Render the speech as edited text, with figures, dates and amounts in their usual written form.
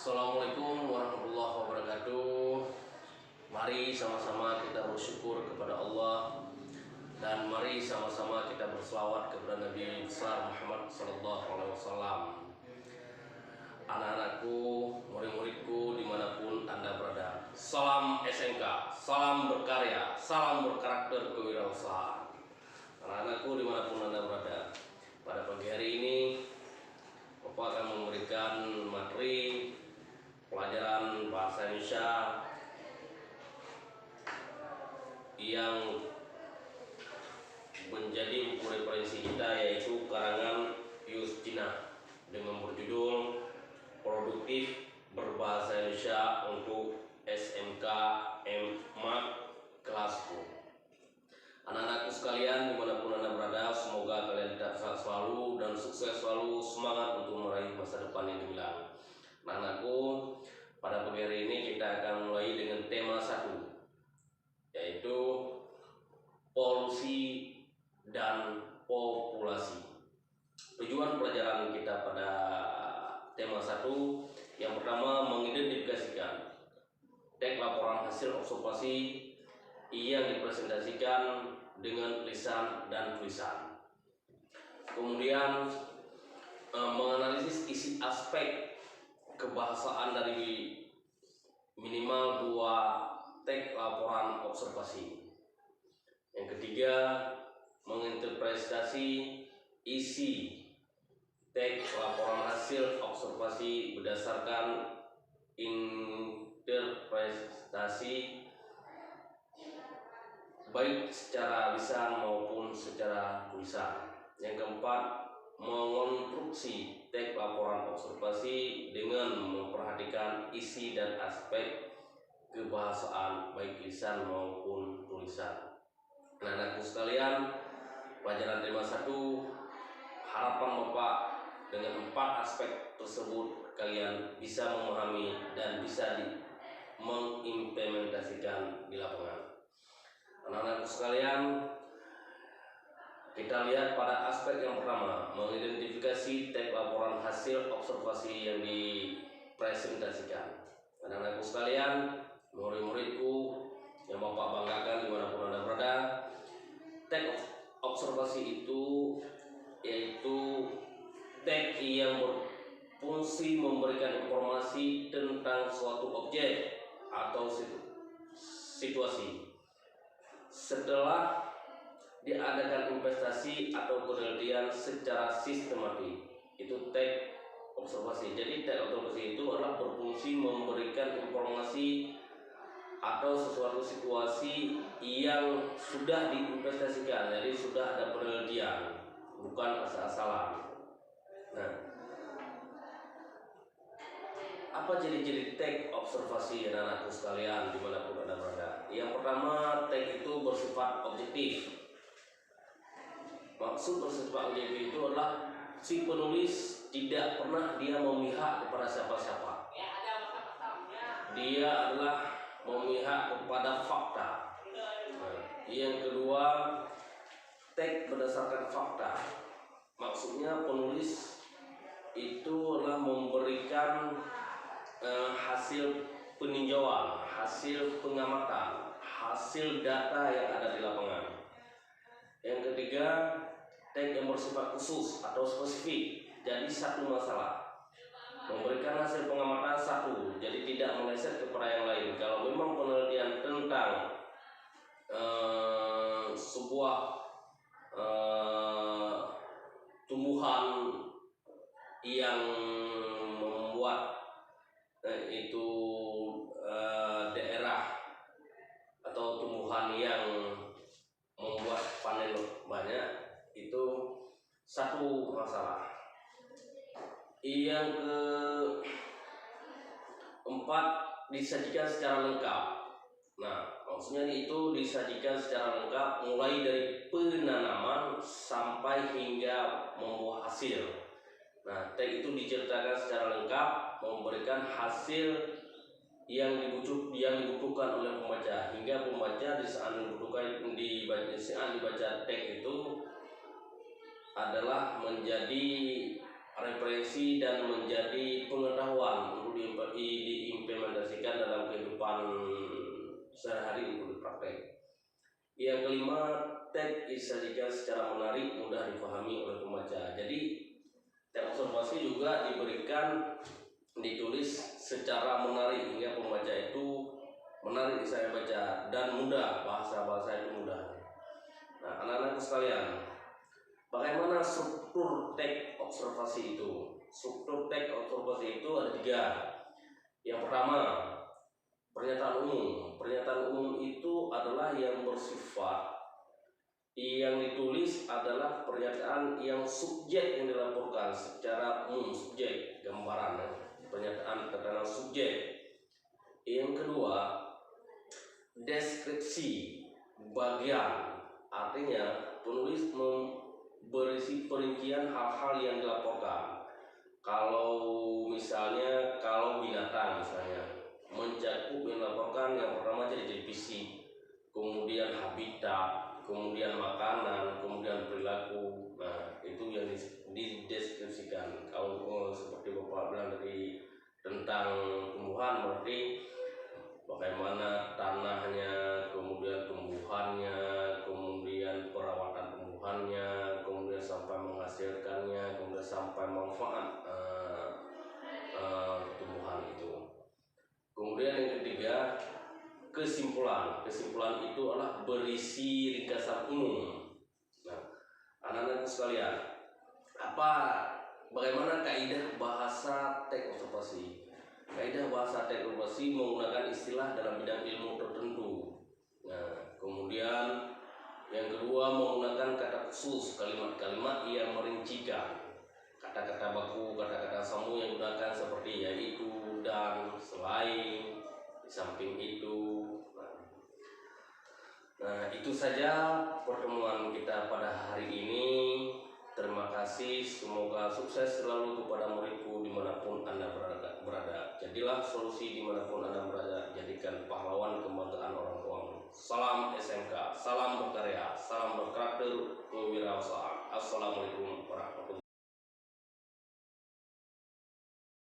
Assalamualaikum warahmatullahi wabarakatuh. Mari sama-sama kita bersyukur kepada Allah dan mari sama-sama kita berselawat kepada Nabi besar Muhammad sallallahu alaihi wasallam. Anak-anakku, murid-muridku dimanapun Anda berada, salam SMK, salam berkarya, salam berkarakter kewirausahaan. Anak-anakku dimanapun Anda berada, pada pagi hari ini Bapak akan memberikan materi pelajaran bahasa Indonesia yang menjadi buku referensi kita, yaitu karangan Pius Cina dengan berjudul Produktif Berbahasa Indonesia untuk SMK M.Mat kelas 10. Anak-anakku sekalian dimanapun Anda berada, semoga kalian tetap sehat selalu dan sukses selalu, semangat untuk meraih masa depan yang gemilang. Anak-anakku, pada pagi hari ini kita akan mulai dengan tema 1, yaitu polusi dan populasi. Tujuan pelajaran kita pada tema 1 yang pertama, mengidentifikasikan teks laporan hasil observasi yang dipresentasikan dengan lisan dan tulisan. Kemudian menganalisis isi aspek kebahasaan dari minimal 2 teks laporan observasi. Yang ketiga, menginterpretasi isi teks laporan hasil observasi berdasarkan interpretasi baik secara lisan maupun secara tulisan. Yang keempat, mengonstruksi teks laporan observasi dengan memperhatikan isi dan aspek kebahasaan baik lisan maupun tulisan. Anak-anakku sekalian, pelajaran tema 1, harapan Bapak dengan 4 aspek tersebut kalian bisa memahami dan bisa mengimplementasikan di lapangan. Anak-anakku sekalian, kita lihat pada aspek yang pertama, mengidentifikasi teks laporan hasil observasi yang dipresentasikan. Anak-anakku sekalian, murid-muridku yang Bapak banggakan dimanapun Anda berada, teks observasi itu yaitu teks yang berfungsi memberikan informasi tentang suatu objek atau situasi setelah diadakan investasi atau penelitian secara sistematik. Itu teks observasi. Jadi teks observasi itu adalah berfungsi memberikan informasi atau sesuatu situasi yang sudah diinvestasikan, jadi sudah ada penelitian, bukan asal-asalan. Nah, apa ciri-ciri teks observasi anak-anakku sekalian dimanapun Anda berada? Yang pertama, teks itu bersifat objektif. Maksud bersifat objektif itu adalah si penulis tidak pernah dia memihak kepada siapa-siapa. Dia adalah memihak kepada fakta. Yang kedua, teks berdasarkan fakta. Maksudnya penulis itu adalah memberikan hasil peninjauan, hasil pengamatan, hasil data yang ada di lapangan. Yang ketiga, teks yang bersifat khusus atau spesifik, jadi satu masalah, memberikan hasil pengamatan satu, jadi tidak meleset kepada yang lain. Kalau memang penelitian tentang sebuah tumbuhan yang membuat itu daerah atau tumbuhan yang membuat panen banyak, itu satu masalah. Yang keempat, disajikan secara lengkap. Nah, maksudnya itu disajikan secara lengkap mulai dari penanaman sampai hingga membuah hasil. Nah, teks itu diceritakan secara lengkap, memberikan hasil yang dibutuhkan oleh pembaca, hingga pembaca di saat dibaca teks itu adalah menjadi referensi dan menjadi pengetahuan untuk Yang kelima, teks disajikan secara menarik, mudah dipahami oleh pembaca. Jadi teks observasi juga ditulis secara menarik hingga pembaca itu menarik saya baca dan mudah, bahasa itu mudah. Nah, anak-anak sekalian, bagaimana struktur teks observasi itu? Struktur teks observasi itu ada 3. Yang pertama, pernyataan umum. Pernyataan umum itu adalah yang bersifat, yang ditulis adalah pernyataan yang subjek yang dilaporkan secara umum, subjek, gambaran, pernyataan tentang subjek. Yang kedua, deskripsi, bagian, artinya penulis berisi perincian hal-hal yang dilaporkan. Kalau binatang misalnya mencakup dilaporkan yang pertama jadi fisik, kemudian habitat, kemudian makanan, kemudian perilaku. Nah, itu yang dideskripsikan. Kalau seperti Bapak bilang tadi tentang tumbuhan, berarti bagaimana tanahnya, kemudian tumbuhannya, kemudian perawatan tumbuhannya, kemudian sampai menghasilkannya, kemudian sampai manfaat tumbuhan itu. Kemudian yang ketiga, kesimpulan. Kesimpulan itu adalah berisi ringkasan umum. Nah, anak-anak sekalian, bagaimana kaidah bahasa teks observasi? Kaidah bahasa teks observasi menggunakan istilah dalam bidang ilmu tertentu. Nah, kemudian yang kedua menggunakan kata khusus, kalimat-kalimat yang merincikan. Kata-kata baku, kata-kata samu yang digunakan seperti yaitu, dan, selain, di samping itu. Nah, itu saja pertemuan kita pada hari ini. Terima kasih, semoga sukses selalu kepada muridku dimanapun Anda berada. Jadilah solusi dimanapun Anda berada, jadikan pahlawan kebanggaan orang tuamu. Salam SMK, salam berkarya, salam berkarakter, kewirausahaan. Assalamualaikum warahmatullahi wabarakatuh.